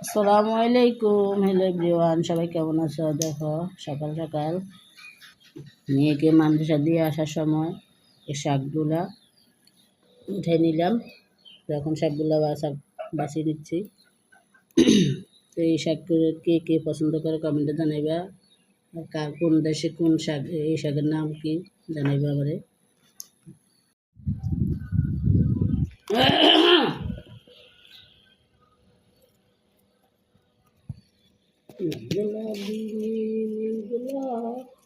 আসসালামু আলাইকুম। Hello everyone, সবাই কেমন আছো? দেখো সকাল সকাল মেয়েকে মাদ্রাসা দিয়ে আসার সময় এই শাকগুলা উঠে নিলাম। তো এখন শাকগুলা বাছিয়ে দিচ্ছি। তো এই শাকগুলো কে কে পছন্দ করে কমেন্টে জানাইবা। আর কোন দেশে কোন শাক, এই শাকের নাম কি জানাইবা আমারে। गुलाबी गुलाब